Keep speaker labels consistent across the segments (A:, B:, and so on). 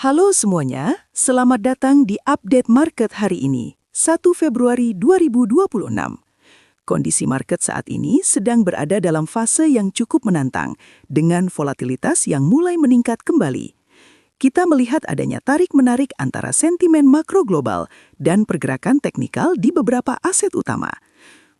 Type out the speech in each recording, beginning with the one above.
A: Halo semuanya, selamat datang di update market hari ini, 1 Februari 2026. Kondisi market saat ini sedang berada dalam fase yang cukup menantang, dengan volatilitas yang mulai meningkat kembali. Kita melihat adanya tarik-menarik antara sentimen makro global dan pergerakan teknikal di beberapa aset utama.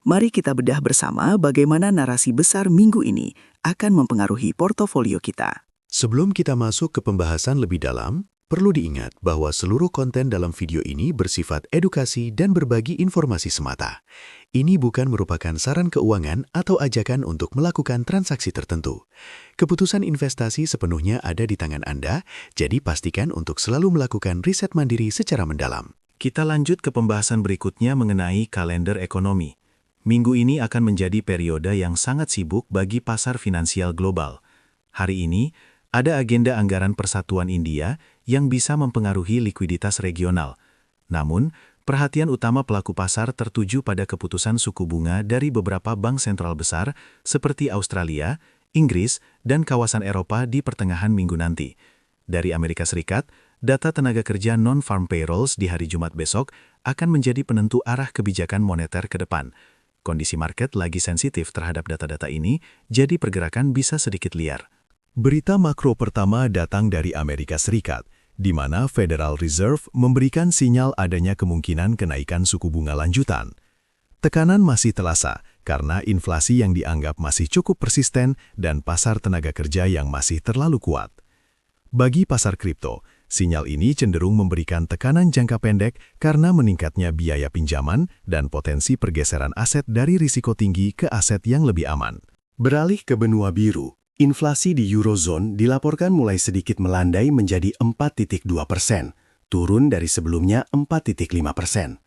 A: Mari kita bedah bersama bagaimana narasi besar minggu ini akan mempengaruhi portofolio kita.
B: Sebelum kita masuk ke pembahasan lebih dalam, perlu diingat bahwa seluruh konten dalam video ini bersifat edukasi dan berbagi informasi semata. Ini bukan merupakan saran keuangan atau ajakan untuk melakukan transaksi tertentu. Keputusan investasi sepenuhnya ada di tangan Anda, jadi pastikan untuk selalu melakukan riset mandiri secara mendalam.
C: Kita lanjut ke pembahasan berikutnya mengenai kalender ekonomi. Minggu ini akan menjadi periode yang sangat sibuk bagi pasar finansial global. Hari ini, ada agenda anggaran Persatuan India yang bisa mempengaruhi likuiditas regional. Namun, perhatian utama pelaku pasar tertuju pada keputusan suku bunga dari beberapa bank sentral besar seperti Australia, Inggris, dan kawasan Eropa di pertengahan minggu nanti. Dari Amerika Serikat, data tenaga kerja non-farm payrolls di hari Jumat besok akan menjadi penentu arah kebijakan moneter ke depan. Kondisi market lagi sensitif terhadap data-data ini, jadi pergerakan bisa sedikit liar.
B: Berita makro pertama datang dari Amerika Serikat, di mana Federal Reserve memberikan sinyal adanya kemungkinan kenaikan suku bunga lanjutan. Tekanan masih terasa karena inflasi yang dianggap masih cukup persisten dan pasar tenaga kerja yang masih terlalu kuat. Bagi pasar kripto, sinyal ini cenderung memberikan tekanan jangka pendek karena meningkatnya biaya pinjaman dan potensi pergeseran aset dari risiko tinggi ke aset yang lebih aman. Beralih ke benua biru, inflasi di Eurozone dilaporkan mulai sedikit melandai menjadi 4,2%, turun dari sebelumnya 4,5%.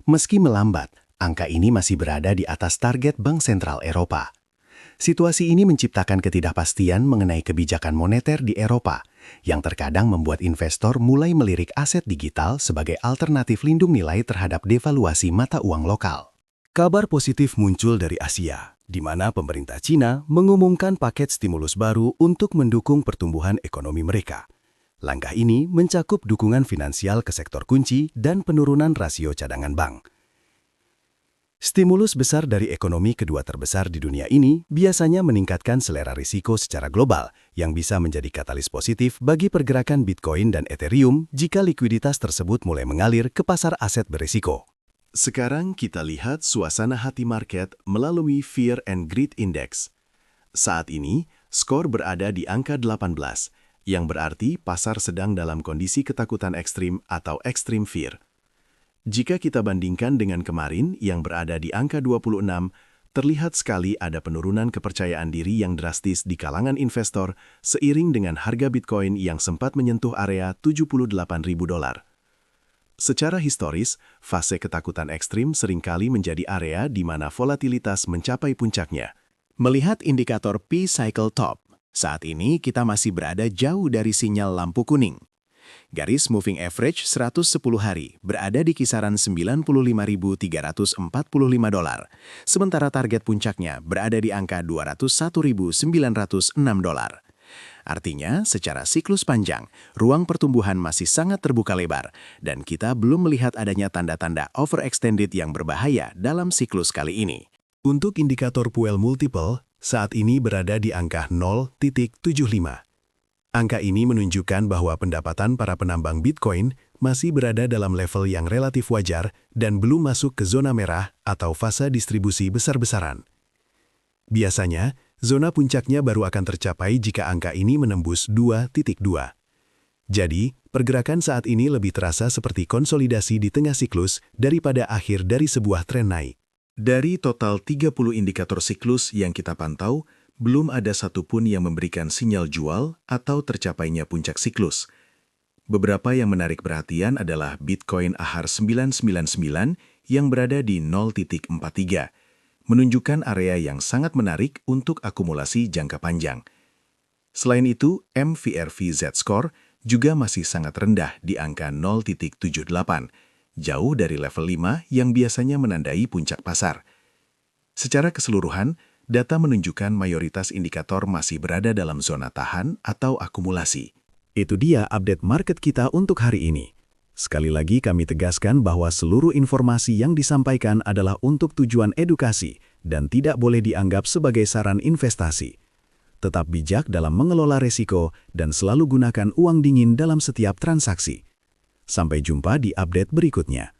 B: Meski melambat, angka ini masih berada di atas target Bank Sentral Eropa. Situasi ini menciptakan ketidakpastian mengenai kebijakan moneter di Eropa, yang terkadang membuat investor mulai melirik aset digital sebagai alternatif lindung nilai terhadap devaluasi mata uang lokal. Kabar positif muncul dari Asia, di mana pemerintah Cina mengumumkan paket stimulus baru untuk mendukung pertumbuhan ekonomi mereka. Langkah ini mencakup dukungan finansial ke sektor kunci dan penurunan rasio cadangan bank. Stimulus besar dari ekonomi kedua terbesar di dunia ini biasanya meningkatkan selera risiko secara global yang bisa menjadi katalis positif bagi pergerakan Bitcoin dan Ethereum jika likuiditas tersebut mulai mengalir ke pasar aset berisiko. Sekarang kita lihat suasana hati market melalui Fear and Greed Index. Saat ini, skor berada di angka 18, yang berarti pasar sedang dalam kondisi ketakutan ekstrim atau extreme fear. Jika kita bandingkan dengan kemarin yang berada di angka 26, terlihat sekali ada penurunan kepercayaan diri yang drastis di kalangan investor seiring dengan harga Bitcoin yang sempat menyentuh area $78.000. Secara historis, fase ketakutan ekstrim seringkali menjadi area di mana volatilitas mencapai puncaknya. Melihat indikator P-Cycle Top, saat ini kita masih berada jauh dari sinyal lampu kuning. Garis moving average 110 hari berada di kisaran $95.345, sementara target puncaknya berada di angka $201.906. Artinya, secara siklus panjang, ruang pertumbuhan masih sangat terbuka lebar, dan kita belum melihat adanya tanda-tanda overextended yang berbahaya dalam siklus kali ini. Untuk indikator Puel Multiple, saat ini berada di angka 0,75. Angka ini menunjukkan bahwa pendapatan para penambang Bitcoin masih berada dalam level yang relatif wajar dan belum masuk ke zona merah atau fase distribusi besar-besaran. Biasanya, zona puncaknya baru akan tercapai jika angka ini menembus 2,2. Jadi, pergerakan saat ini lebih terasa seperti konsolidasi di tengah siklus daripada akhir dari sebuah tren naik. Dari total 30 indikator siklus yang kita pantau, belum ada satupun yang memberikan sinyal jual atau tercapainya puncak siklus. Beberapa yang menarik perhatian adalah Bitcoin AHR 999 yang berada di 0,43, menunjukkan area yang sangat menarik untuk akumulasi jangka panjang. Selain itu, MVRV Z-Score juga masih sangat rendah di angka 0,78, jauh dari level 5 yang biasanya menandai puncak pasar. Secara keseluruhan, data menunjukkan mayoritas indikator masih berada dalam zona tahan atau akumulasi. Itu dia update market kita untuk hari ini. Sekali lagi kami tegaskan bahwa seluruh informasi yang disampaikan adalah untuk tujuan edukasi dan tidak boleh dianggap sebagai saran investasi. Tetap bijak dalam mengelola resiko dan selalu gunakan uang dingin dalam setiap transaksi. Sampai jumpa di update berikutnya.